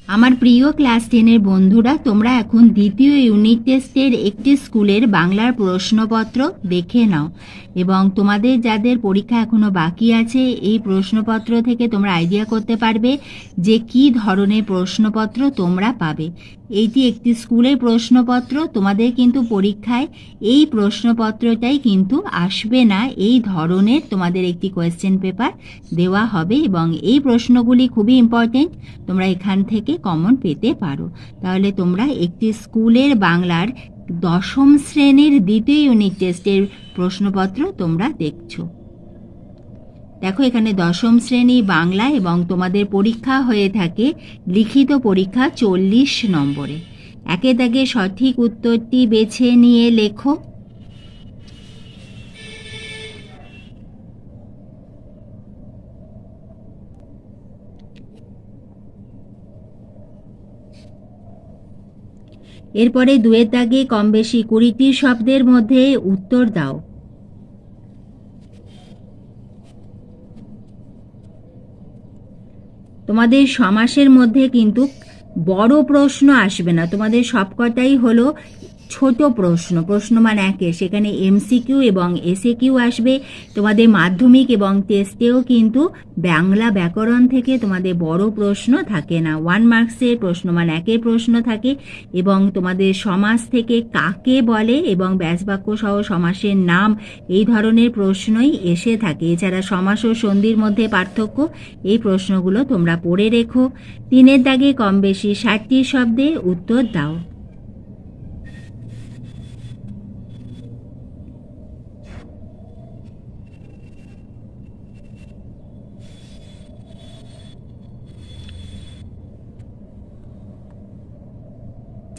আমার প্রিয় ক্লাস 10-এর বন্ধুরা, তোমরা এখন দ্বিতীয় ইউনিট টেস্টের একটি স্কুলের বাংলার প্রশ্নপত্র দেখে নাও এবং তোমাদের যাদের পরীক্ষা এখনো বাকি আছে এই প্রশ্নপত্র থেকে তোমরা আইডিয়া করতে পারবে যে কি ধরনের প্রশ্নপত্র তোমরা পাবে। এইটি একটি স্কুলের প্রশ্নপত্র, তোমাদের কিন্তু পরীক্ষায় এই প্রশ্নপত্রটাই কিন্তু আসবে না, এই ধরনের তোমাদের একটি কোয়েশ্চেন পেপার দেওয়া হবে এবং এই প্রশ্নগুলি খুবই ইম্পর্টেন্ট, তোমরা এখান থেকে কমন পেতে পারো। তাহলে তোমরা একটি স্কুলের বাংলার 10ম শ্রেণীর দ্বিতীয় ইউনিট টেস্টের প্রশ্নপত্র তোমরা দেখছো। দেখো এখানে 10ম শ্রেণী বাংলা এবং তোমাদের পরীক্ষা হয়ে থাকে লিখিত পরীক্ষা 40 নম্বরে। একে দাগে সঠিক উত্তরটি বেছে নিয়ে লেখো। এরপরে 2-এর দাগে কম বেশি 20টি শব্দের মধ্যে উত্তর দাও। তোমাদের সমাসের মধ্যে কিন্তু বড় প্রশ্ন আসবে না, তোমাদের সবকটাই হলো ছোট প্রশ্ন, প্রশ্নমান 1-এ, সেখানে এমসিকিউ এবং এসএকিউ আসবে। তোমাদের মাধ্যমিক এবং টেস্টেও কিন্তু বাংলা ব্যাকরণ থেকে তোমাদের বড় প্রশ্ন থাকে না, 1 মার্কসের প্রশ্নমান 1-এর প্রশ্ন থাকে এবং তোমাদের সমাস থেকে কাকে বলে এবং ব্যাসবাক্য সহ সমাসের নাম এই ধরনের প্রশ্নই এসে থাকে। এছাড়া সমাস ও সন্ধির মধ্যে পার্থক্য, এই প্রশ্নগুলো তোমরা পড়ে রেখো। 3-এর দাগে কম বেশি 60টি শব্দে উত্তর দাও।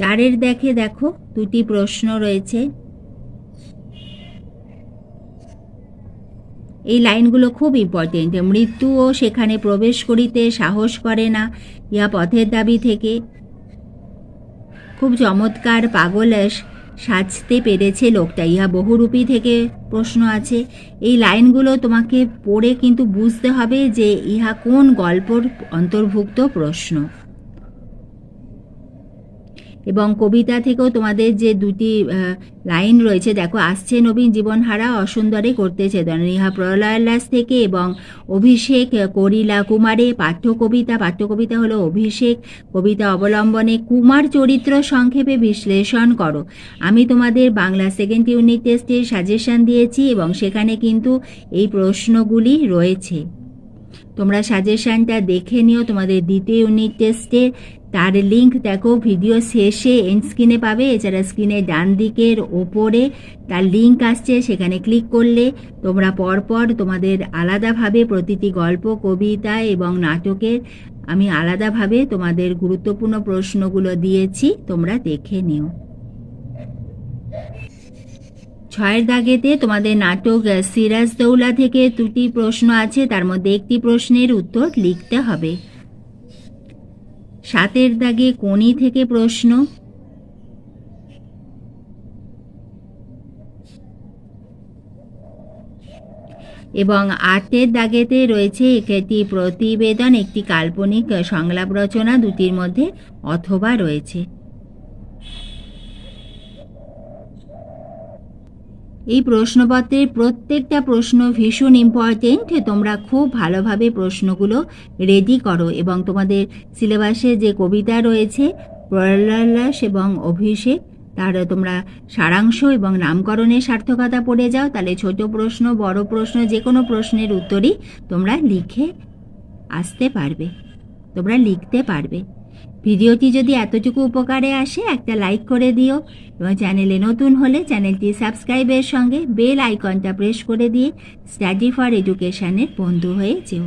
চারের দেখো 2টি প্রশ্ন রয়েছে। এই লাইনগুলো খুব ইম্পর্টেন্ট। মৃত্যুও সেখানে প্রবেশ করিতে সাহস করে না, ইহা পথের দাবি থেকে। খুব চমৎকার, পাগল সাজতে পেরেছে লোকটা, ইহা বহুরূপী থেকে প্রশ্ন আছে। এই লাইনগুলো তোমাকে পড়ে কিন্তু বুঝতে হবে যে ইহা কোন গল্পর অন্তর্ভুক্ত প্রশ্ন। এবং কবিতা থেকেও তোমাদের যে 2টি লাইন রয়েছে, দেখো, আসছে নবীন জীবনহারা অসুন্দরে করতেছে দন, ইহা প্রলয়োল্লাস থেকে। এবং অভিষেক করিলা কুমারে, পাঠ্যকবিতা হলো অভিষেক কবিতা অবলম্বনে কুমার চরিত্র সংক্ষেপে বিশ্লেষণ করো। আমি তোমাদের বাংলা 2nd ইউনিট টেস্টের সাজেশন দিয়েছি এবং সেখানে কিন্তু এই প্রশ্নগুলি রয়েছে, তোমরা সাজেশনটা দেখে নিও। তোমাদের দ্বিতীয় ইউনিট টেস্টের তার লিঙ্ক দেখো ভিডিও শেষে এন্ড স্ক্রিনে পাবে, এছাড়া স্ক্রিনের ডান দিকের ওপরে তার লিঙ্ক আসছে, সেখানে ক্লিক করলে তোমরা পরপর তোমাদের আলাদাভাবে প্রতিটি গল্প, কবিতা এবং নাটকের আমি আলাদাভাবে তোমাদের গুরুত্বপূর্ণ প্রশ্নগুলো দিয়েছি, তোমরা দেখে নিও। 6-এর দাগেতে তোমাদের নাটক সিরাজদৌলা থেকে 2টি প্রশ্ন আছে, তার মধ্যে একটি প্রশ্নের উত্তর লিখতে হবে। 7-এর দাগে কোনি থেকে প্রশ্ন। এবং 8-এর দাগেতে রয়েছে একটি প্রতিবেদন, একটি কাল্পনিক সংলাপ রচনা, 2টির মধ্যে অথবা রয়েছে। এই প্রশ্নপত্রের প্রত্যেকটা প্রশ্ন ভীষণ ইম্পর্টেন্ট, তোমরা খুব ভালোভাবে প্রশ্নগুলো রেডি করো এবং তোমাদের সিলেবাসে যে কবিতা রয়েছে প্রলয়োল্লাস এবং অভিষেক, তার তোমরা সারাংশ এবং নামকরণের সার্থকতা পড়ে যাও, তাহলে ছোট প্রশ্ন বড় প্রশ্ন যে কোনো প্রশ্নের উত্তরই তোমরা লিখে আসতে পারবে, তোমরা লিখতে পারবে। ভিডিওটি যদি এতটুকু উপকারে আসে একটা লাইক করে দিও এবং চ্যানেলে নতুন হলে চ্যানেলটি সাবস্ক্রাইবের সঙ্গে বেল আইকনটা প্রেস করে দিয়ে স্টাডি ফর এডুকেশনের বন্ধু হয়ে যেও।